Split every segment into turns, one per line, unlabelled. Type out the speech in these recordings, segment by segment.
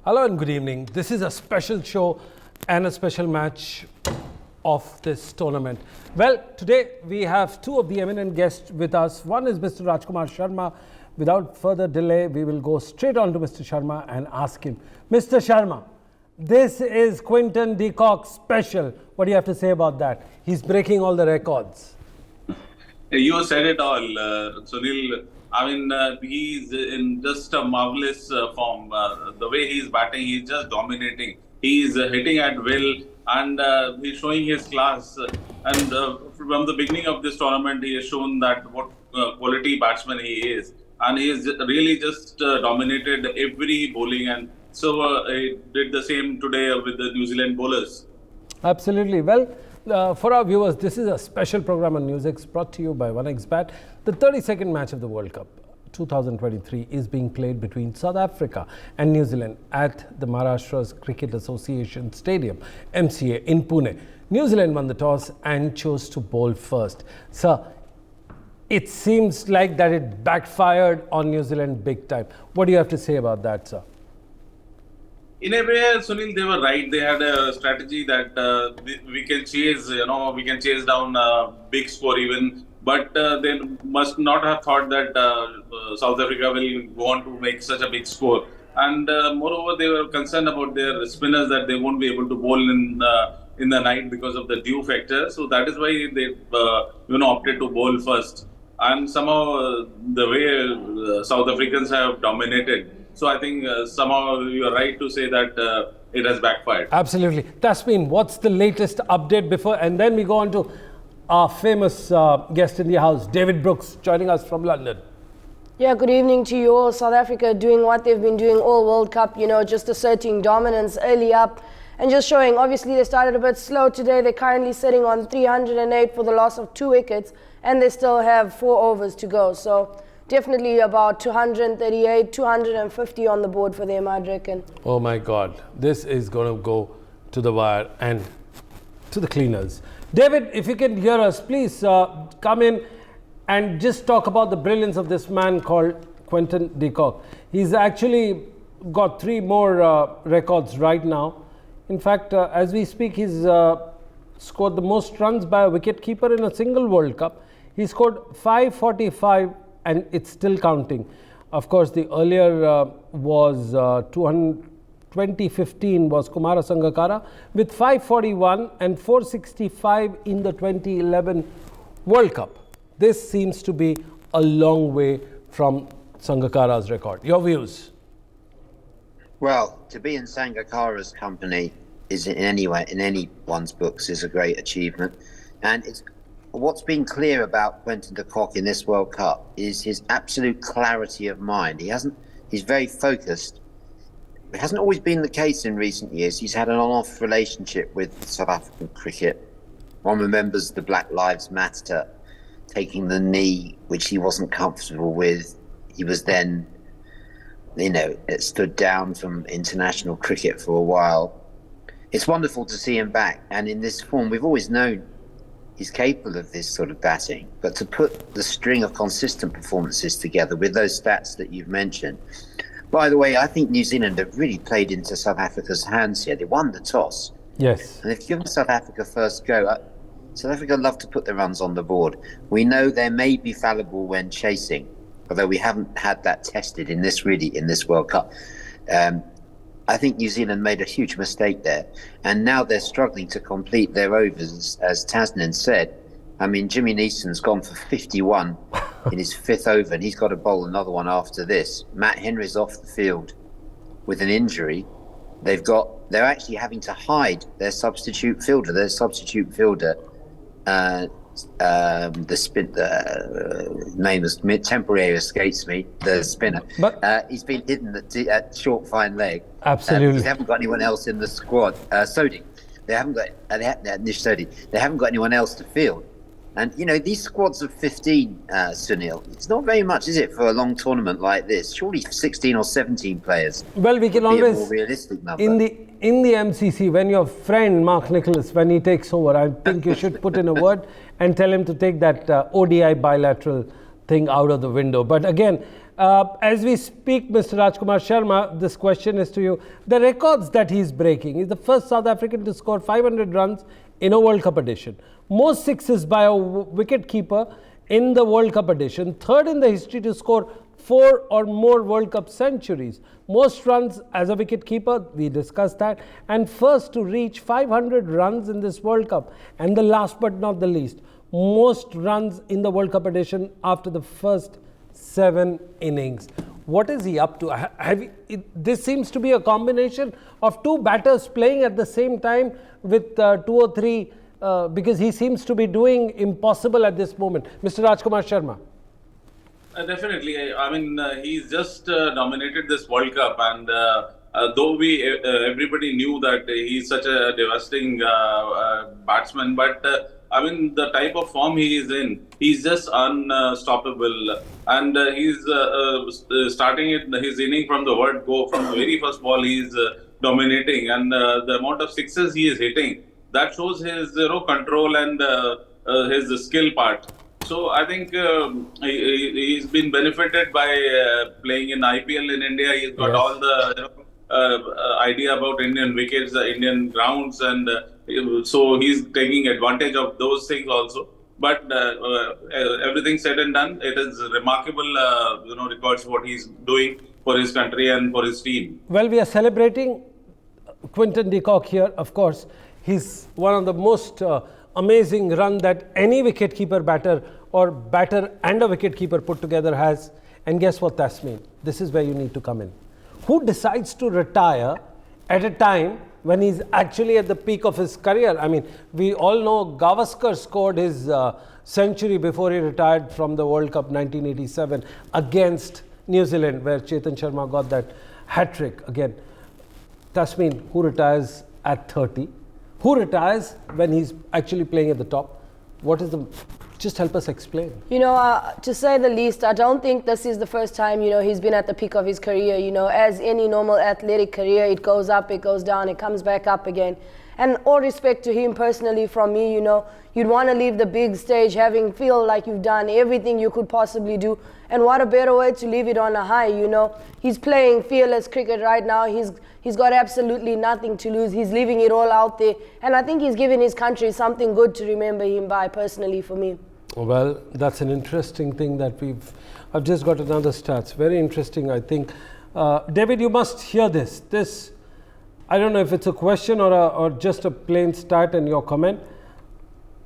Hello and good evening. This is a special show and a special match of this tournament. Well, today we have two of the eminent guests with us. One is Mr. Rajkumar Sharma. Without further delay, we will go straight on to Mr. Sharma and ask him. Mr. Sharma, this is Quinton de Kock special. What do you have to say about that? He's breaking all the records.
You said it all, Sunil. I mean, he's in just a marvelous form. The way he's batting, he's just dominating. He's hitting at will and he's showing his class. And from the beginning of this tournament, he has shown that what quality batsman he is. And he has really just dominated every bowling. And so he did the same today with the New Zealand bowlers.
Absolutely. Well, for our viewers, this is a special program on NewsX brought to you by 1xBet. The 32nd match of the World Cup 2023 is being played between South Africa and New Zealand at the Maharashtra's Cricket Association Stadium, MCA, in Pune. New Zealand won the toss and chose to bowl first. Sir, it seems like that it backfired on New Zealand big time. What do you have to say about that, sir?
In a way, Sunil, they were right. They had a strategy that we can chase, we can chase down a big score even. But they must not have thought that South Africa will go on to make such a big score. And moreover, they were concerned about their spinners that they won't be able to bowl in the night because of the dew factor. So that is why they, opted to bowl first. And somehow the way South Africans have dominated. So I think somehow you are right to say that it has backfired.
Absolutely. Tasmin, what's the latest update before? And then we go on to our famous guest in the house, David Brooks, joining us from London.
Yeah, good evening to you all. South Africa doing what they've been doing all World Cup, just asserting dominance early up and just showing. Obviously, they started a bit slow today. They're currently sitting on 308 for the loss of 2 wickets, and they still have 4 overs to go. So definitely about 238, 250 on the board for them, I'd reckon.
Oh my God, this is going to go to the wire and to the cleaners. David, if you can hear us, please come in and just talk about the brilliance of this man called Quinton de Kock. He's actually got 3 more records right now. In fact, as we speak, he's scored the most runs by a wicketkeeper in a single World Cup. He scored 545 and it's still counting. Of course, the earlier was 2015 was Kumara Sangakkara with 541 and 465 in the 2011 World Cup. This seems to be a long way from Sangakkara's record. Your views?
Well, to be in Sangakkara's company is in anyone's books is a great achievement, and what's been clear about Quinton de Kock in this World Cup is his absolute clarity of mind. He's very focused. It hasn't always been the case in recent years. He's had an on-off relationship with South African cricket. One remembers the Black Lives Matter taking the knee, which he wasn't comfortable with. He was then, it stood down from international cricket for a while. It's wonderful to see him back. And in this form, we've always known he's capable of this sort of batting. But to put the string of consistent performances together with those stats that you've mentioned. By the way, I think New Zealand have really played into South Africa's hands here. They won the toss.
Yes.
And if given South Africa first go, South Africa love to put their runs on the board. We know they may be fallible when chasing, although we haven't had that tested in this World Cup. I think New Zealand made a huge mistake there. And now they're struggling to complete their overs, as Tasnin said. I mean, Jimmy Neeson's gone for 51 in his 5th over, and he's got to bowl another one after this. Matt Henry's off the field with an injury. They're actually having to hide their substitute fielder. The name is temporarily escapes me. The spinner. But he's been hidden at short fine leg.
Absolutely.
They haven't got anyone else in the squad. Sodhi. They haven't got Nish Sodhi. They haven't got anyone else to field. And, these squads of 15, Sunil, it's not very much, is it, for a long tournament like this? Surely 16 or 17 players.
Well, we can always,
a more realistic number.
In the MCC, when your friend Mark Nicholas, when he takes over, I think you should put in a word and tell him to take that ODI bilateral thing out of the window. But again, As we speak, Mr. Rajkumar Sharma, this question is to you. The records that he's breaking, he's the first South African to score 500 runs in a World Cup edition. Most sixes by a wicket keeper in the World Cup edition. Third in the history to score 4 or more World Cup centuries. Most runs as a wicket keeper, we discussed that. And first to reach 500 runs in this World Cup. And the last but not the least, most runs in the World Cup edition after the first 7 innings. What is he up to? This seems to be a combination of 2 batters playing at the same time with 2 or 3 because he seems to be doing impossible at this moment. Mr. Rajkumar Sharma.
Definitely. I mean, he's just dominated this World Cup, and though everybody knew that he's such a devastating batsman, but I mean, the type of form he is in, he's just unstoppable, and he's starting his inning from the word go. From the very first ball, he's dominating, and the amount of sixes he is hitting, that shows his control and his skill part. So I think he's been benefited by playing in IPL in India. He's got all the idea about Indian wickets, Indian grounds, and so he's taking advantage of those things also. But everything said and done, it is remarkable, records what he's doing for his country and for his team.
Well, we are celebrating Quinton de Kock here. Of course, he's one of the most amazing run that any wicketkeeper batter or batter and a wicketkeeper put together has. And guess what, Tasmin? This is where you need to come in. Who decides to retire at a time when he's actually at the peak of his career? I mean, we all know Gavaskar scored his century before he retired from the World Cup 1987 against New Zealand, where Chetan Sharma got that hat-trick again. Tasmin, who retires at 30? Who retires when he's actually playing at the top? What is the... Just help us explain.
To say the least, I don't think this is the first time, he's been at the peak of his career. As any normal athletic career, it goes up, it goes down, it comes back up again. And all respect to him personally from me, you'd want to leave the big stage feel like you've done everything you could possibly do. And what a better way to leave it on a high, He's playing fearless cricket right now. He's got absolutely nothing to lose. He's leaving it all out there. And I think he's given his country something good to remember him by, personally, for me.
Well, that's an interesting thing that I've just got another stats. Very interesting, I think. David, you must hear this. I don't know if it's a question or just a plain stat and your comment.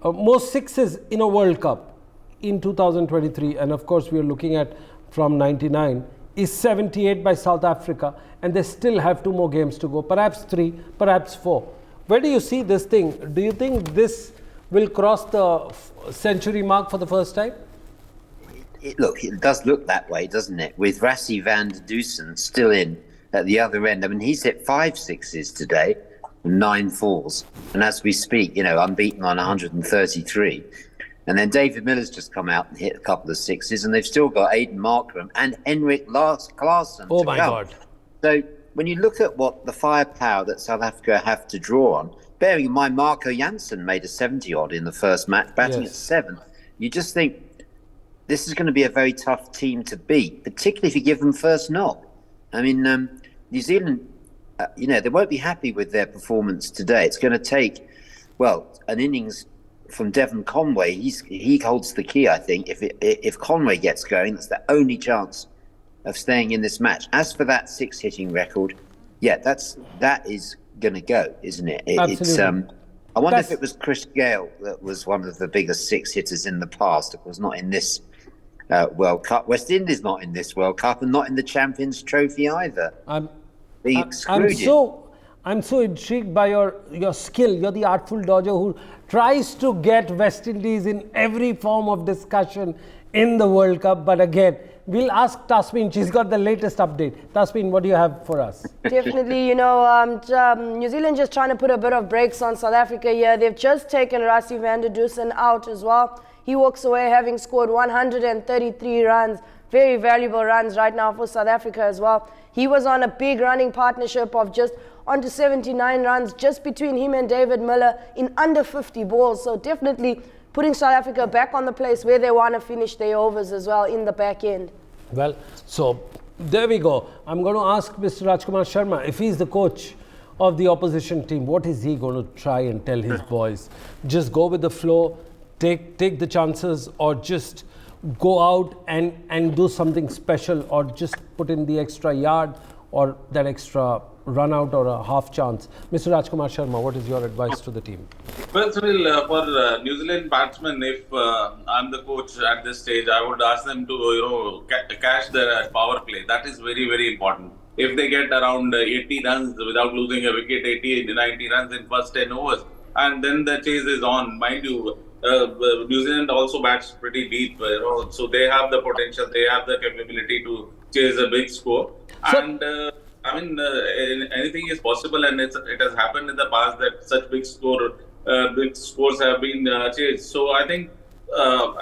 Most sixes in a World Cup in 2023, and of course we are looking at from 99, is 78 by South Africa, and they still have 2 more games to go, perhaps 3, perhaps 4. Where do you see this thing? Do you think this will cross the century mark for the first time?
It does look that way, doesn't it? With Rassie van der Dusen still in at the other end. I mean, he's hit 5 sixes today, 9 fours. And as we speak, unbeaten on 133. And then David Miller's just come out and hit a couple of sixes, and they've still got Aiden Markram and Henrik Larsson.
Oh my God.
So when you look at what the firepower that South Africa have to draw on, bearing in mind Marco Jansen made a 70-odd in the first match, batting at 7, you just think this is going to be a very tough team to beat, particularly if you give them first knock. I mean, New Zealand, they won't be happy with their performance today. It's going to take, an innings from Devon Conway. He holds the key, I think. If Conway gets going, that's the only chance of staying in this match. As for that 6 hitting record, that is going to go, isn't it?
Absolutely.
I wonder if it was Chris Gale that was one of the biggest 6 hitters in the past. It was not in this World Cup. West Indies not in this World Cup, and not in the Champions Trophy either. Being excluded.
I'm so intrigued by your skill. You're the artful dodger who tries to get West Indies in every form of discussion in the World Cup. But again, we'll ask Tasmin. She's got the latest update. Tasmin, what do you have for us?
Definitely, New Zealand just trying to put a bit of brakes on South Africa here. They've just taken Rassie van der Dusen out as well. He walks away having scored 133 runs. Very valuable runs right now for South Africa as well. He was on a big running partnership of just onto 79 runs just between him and David Miller in under 50 balls. So definitely putting South Africa back on the place where they want to finish their overs as well in the back end.
Well, so there we go. I'm going to ask Mr. Rajkumar Sharma, if he's the coach of the opposition team, what is he going to try and tell his boys? Just go with the flow, take the chances, or just go out and do something special, or just put in the extra yard or that extra run out or a half chance? Mr. Rajkumar Sharma, what is your advice to the team?
Well, Sunil, for New Zealand batsmen, if I'm the coach at this stage, I would ask them to, cash their power play. That is very, very important. If they get around 80 runs without losing a wicket, 80, 90 runs in first 10 overs, and then the chase is on. Mind you, New Zealand also bats pretty deep, so they have the potential, they have the capability to chase a big score. And anything is possible, and it has happened in the past that such big scores have been chased. So I think,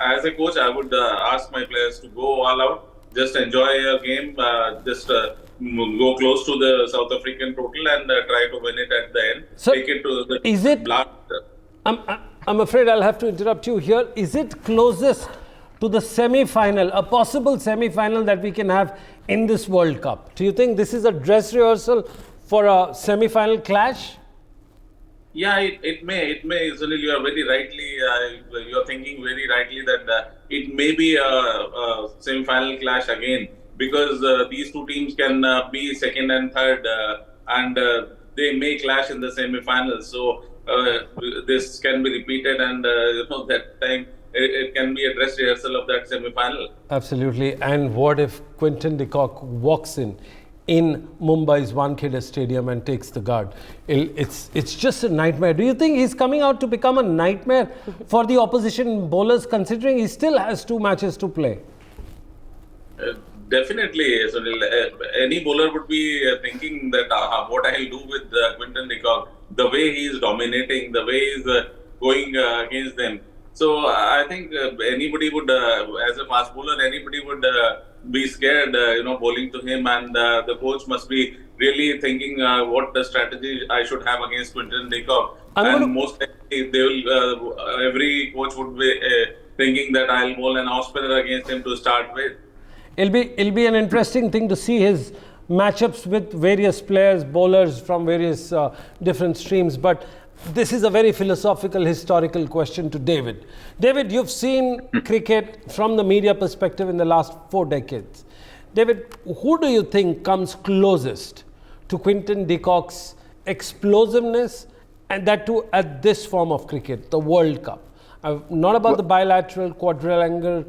as a coach, I would ask my players to go all out, just enjoy a game, just go close to the South African total and try to win it at the end.
So
take it to the blast.
I'm afraid I'll have to interrupt you here. Is it closest to the semi-final, a possible semi-final that we can have in this World Cup? Do you think this is a dress rehearsal for a semi-final clash?
Yeah, it may. Sunil, you are very rightly, you are thinking very rightly that it may be a semi-final clash again, because these two teams can be second and third, and they may clash in the semi-finals. So this can be repeated, and that time it can be a dress rehearsal of that semi-final.
Absolutely. And what if Quinton de Kock walks in Mumbai's Wankhede Stadium and takes the guard? It's just a nightmare. Do you think he's coming out to become a nightmare for the opposition bowlers, considering he still has 2 matches to play?
Definitely, Sunil. Any bowler would be thinking that what I'll do with Quinton de Kock, the way he is dominating, the way he is going against them. So I think anybody would, as a fast bowler, anybody would be scared, bowling to him, and the coach must be really thinking what the strategy I should have against Quinton de Kock. And most likely, they will. Every coach would be thinking that I'll bowl an off spinner against him to start with.
It'll be an interesting thing to see his matchups with various players, bowlers from various different streams. But this is a very philosophical, historical question to David. David, you've seen cricket from the media perspective in the last 4 decades. David, who do you think comes closest to Quinton de Kock's explosiveness, and that too at this form of cricket, the World Cup? Not about the bilateral, quadrilateral,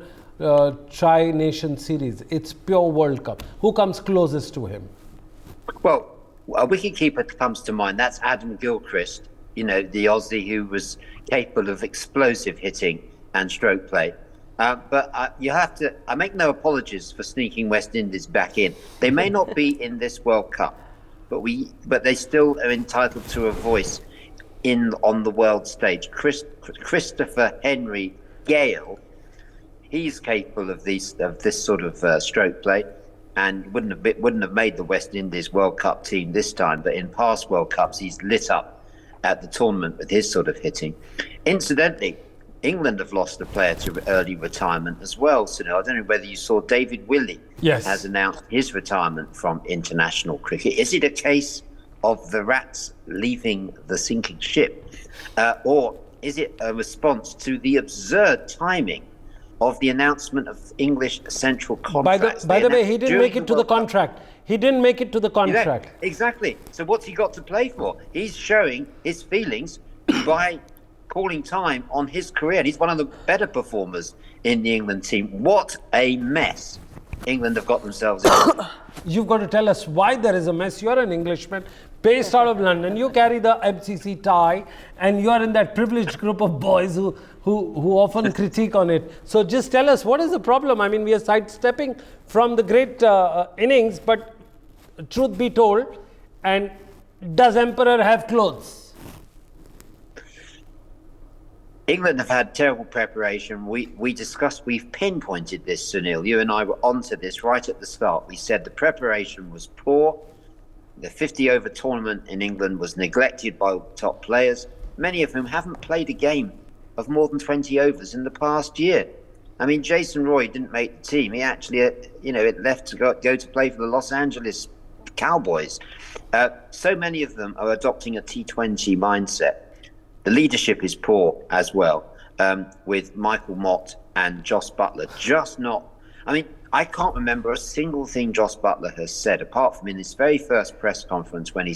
tri-nation series. It's pure World Cup. Who comes closest to him?
Well, a wicketkeeper comes to mind. That's Adam Gilchrist, the Aussie who was capable of explosive hitting and stroke play. But you have to, I make no apologies for sneaking West Indies back in. They may not be in this World Cup, but they still are entitled to a voice on the world stage. Christopher Henry Gale, he's capable of this sort of stroke play, and wouldn't have made the West Indies World Cup team this time. But in past World Cups, he's lit up at the tournament with his sort of hitting. Incidentally, England have lost a player to early retirement as well. So I don't know whether you saw David Willey has announced his retirement from international cricket. Is it a case of the rats leaving the sinking ship, or is it a response to the absurd timing of the announcement of English central contracts?
By the way, he didn't make it to the contract. He didn't make it to the contract.
Yeah, exactly. So what's he got to play for? He's showing his feelings by calling time on his career. And he's one of the better performers in the England team. What a mess England have got themselves in.
You've got to tell us why there is a mess. You're an Englishman based out of London. You carry the MCC tie, and you're in that privileged group of boys who often critique on it. So just tell us, what is the problem? I mean, we are sidestepping from the great innings, but truth be told, and does Emperor have clothes?
England have had terrible preparation. We've pinpointed this, Sunil. You and I were onto this right at the start. We said the preparation was poor. The 50-over tournament in England was neglected by top players, many of whom haven't played a game of more than 20 overs in the past year. I mean, Jason Roy didn't make the team. He actually, left to go to play for the Los Angeles Cowboys. So many of them are adopting a T20 mindset. The leadership is poor as well, with Michael Mott and Joss Butler. I can't remember a single thing Joss Butler has said, apart from in his very first press conference when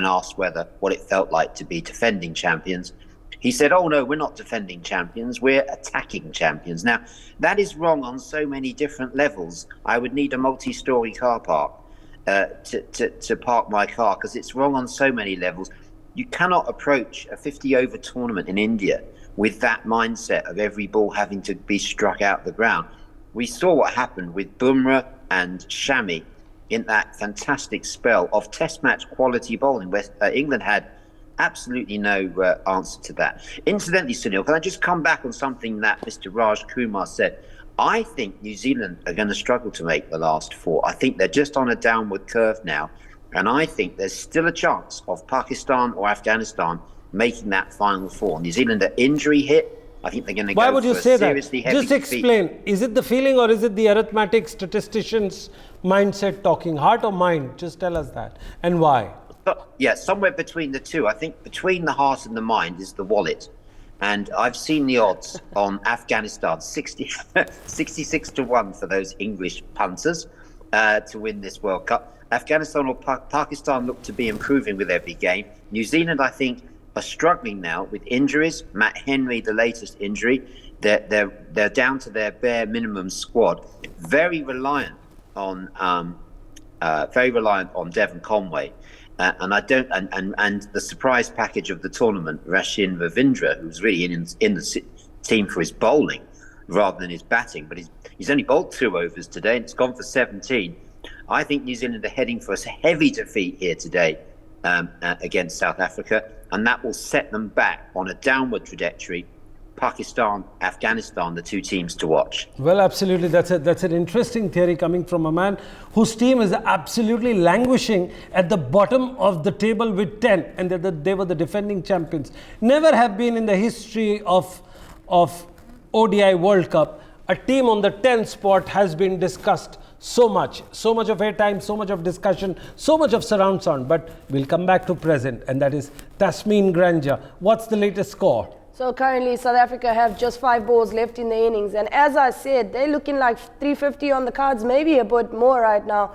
asked what it felt like to be defending champions. He said, "Oh no, we're not defending champions, we're attacking champions." Now, that is wrong on so many different levels. I would need a multi-story car park to park my car, because it's wrong on so many levels. You cannot approach a 50-over tournament in India with that mindset of every ball having to be struck out the ground. We saw what happened with Bumrah and Shami in that fantastic spell of test match quality bowling, where England had absolutely no answer to that. Incidentally, Sunil, can I just come back on something that Mr. Raj Kumar said? I think New Zealand are going to struggle to make the last four. I think they're just on a downward curve now. And I think there's still a chance of Pakistan or Afghanistan making that final four. New Zealand are injury hit. I think they're going to
Why
go
would you
for
say
a
that?
seriously heavy
Just explain.
defeat.
Is it the feeling or is it the arithmetic statistician's mindset talking? Heart or mind? Just tell us that. And why?
Yeah, somewhere between the two. I think between the heart and the mind is the wallet. And I've seen the odds on Afghanistan, 66 to 1 for those English punters to win this World Cup. Afghanistan or Pakistan look to be improving with every game. New Zealand, I think, are struggling now with injuries. Matt Henry, the latest injury, they're down to their bare minimum squad. Very reliant on Devon Conway. And the surprise package of the tournament, Rashin Ravindra, who's really in the team for his bowling rather than his batting, but he's only bowled 2 overs today and it's gone for 17. I think New Zealand are heading for a heavy defeat here today against South Africa, and that will set them back on a downward trajectory. Pakistan, Afghanistan, the two teams to watch.
Well, absolutely. That's an interesting theory coming from a man whose team is absolutely languishing at the bottom of the table with 10, and they were the defending champions. Never have been in the history of ODI World Cup a team on the 10th spot has been discussed so much of airtime, so much of discussion, so much of surround sound. But we'll come back to present, and that is Tasmin Granja. What's the latest score?
So currently South Africa have just 5 balls left in the innings, and as I said, they're looking like 350 on the cards, maybe a bit more right now.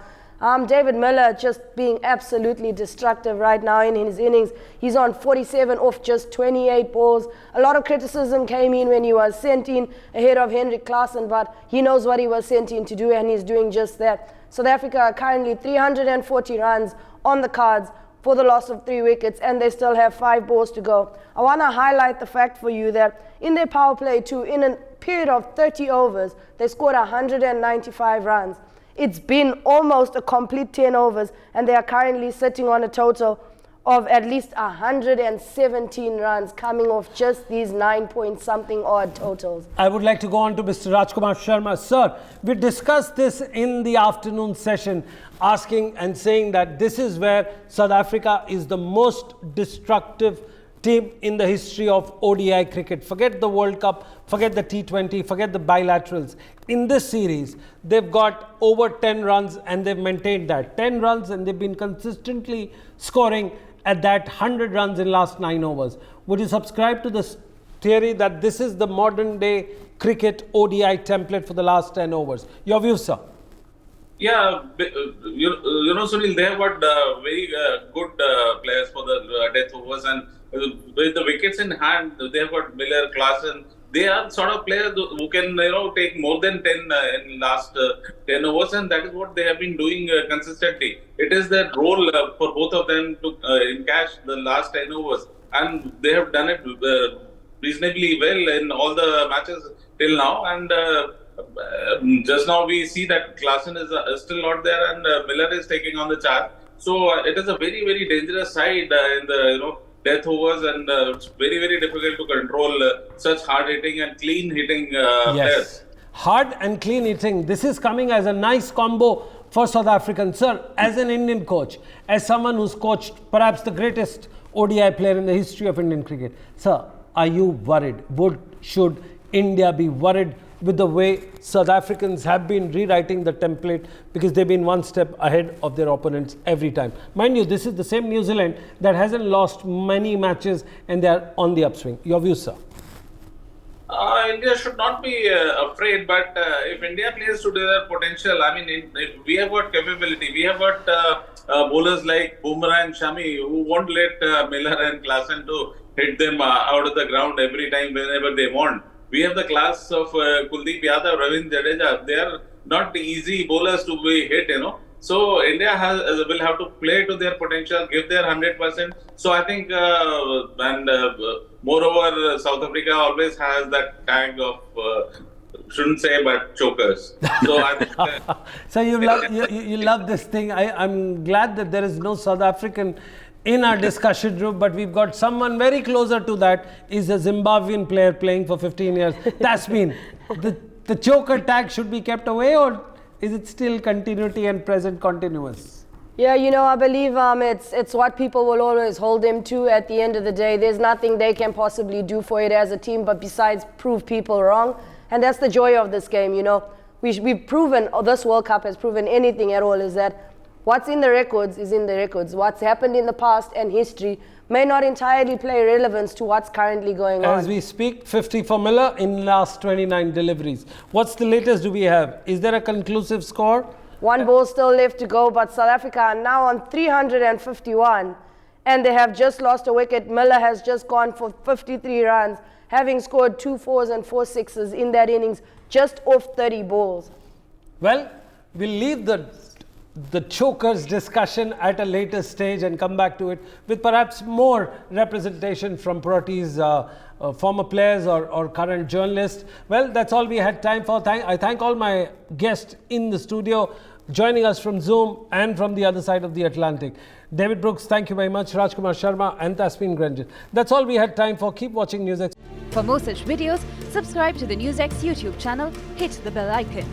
David Miller just being absolutely destructive right now in his innings. He's on 47 off just 28 balls. A lot of criticism came in when he was sent in ahead of Henrik Klaasen, but he knows what he was sent in to do, and he's doing just that. South Africa are currently 340 runs on the cards for the loss of 3 wickets, and they still have 5 balls to go. I want to highlight the fact for you that in their power play too, in a period of 30 overs, they scored 195 runs. It's been almost a complete 10 overs, and they are currently sitting on a total of at least 117 runs coming off just these 9-point-something odd totals.
I would like to go on to Mr. Rajkumar Sharma. Sir, we discussed this in the afternoon session, asking and saying that this is where South Africa is the most destructive team in the history of ODI cricket. Forget the World Cup, forget the T20, forget the bilaterals. In this series, they've got over 10 runs and they've maintained that. 10 runs, and they've been consistently scoring at that 100 runs in last 9 overs. Would you subscribe to this theory that this is the modern day cricket ODI template for the last 10 overs? Your view, sir?
Yeah, you know, Sunil, they have got very good players for the death overs, and with the wickets in hand, they have got Miller, Klaasen. They are sort of players who can, take more than 10 in last 10 overs, and that is what they have been doing consistently. It is their role for both of them to encash the last 10 overs, and they have done it reasonably well in all the matches till now. And just now we see that Klaasen is still not there, and Miller is taking on the charge. So it is a very, very dangerous side in the death overs, and it's very, very difficult to control such hard hitting and clean hitting players.
Hard and clean hitting. This is coming as a nice combo for South Africans. Sir, as an Indian coach, as someone who's coached perhaps the greatest ODI player in the history of Indian cricket, sir, are you worried? Should India be worried with the way South Africans have been rewriting the template, because they've been one step ahead of their opponents every time. Mind you, this is the same New Zealand that hasn't lost many matches and they are on the upswing. Your view, sir?
India should not be afraid, but if India plays to their potential, I mean, we have got capability. We have got bowlers like Bumrah and Shami who won't let Miller and Klaasen to hit them out of the ground every time whenever they want. We have the class of Kuldeep Yadav, Ravindra Jadeja. They are not easy bowlers to be hit, you know. So India will have to play to their potential, give their 100%. So I think, moreover, South Africa always has that tag of, shouldn't say, but chokers. So I think.
So you love this thing. I'm glad that there is no South African in our discussion room, but we've got someone very closer to that. Is a Zimbabwean player playing for 15 years. That's been the choker tag should be kept away, or is it still continuity and present continuous?
Yeah, you know, I believe it's what people will always hold him to at the end of the day. There's nothing they can possibly do for it as a team, but besides prove people wrong. And that's the joy of this game, you know. We've proven, this World Cup has proven anything at all, is that what's in the records is in the records. What's happened in the past and history may not entirely play relevance to what's currently going on.
As we speak, 50 for Miller in last 29 deliveries. What's the latest do we have? Is there a conclusive score?
One ball still left to go, but South Africa are now on 351, and they have just lost a wicket. Miller has just gone for 53 runs, having scored 2 4s and 4 6s in that innings, just off 30 balls.
Well, we'll leave the chokers discussion at a later stage and come back to it with perhaps more representation from Proteas former players or current journalists. Well, that's all we had time for. I thank all my guests in the studio joining us from Zoom and from the other side of the Atlantic. David Brooks, thank you very much. Rajkumar Sharma and Tasmin Granjan. That's all we had time for. Keep watching NewsX.
For more such videos, subscribe to the NewsX YouTube channel, hit the bell icon.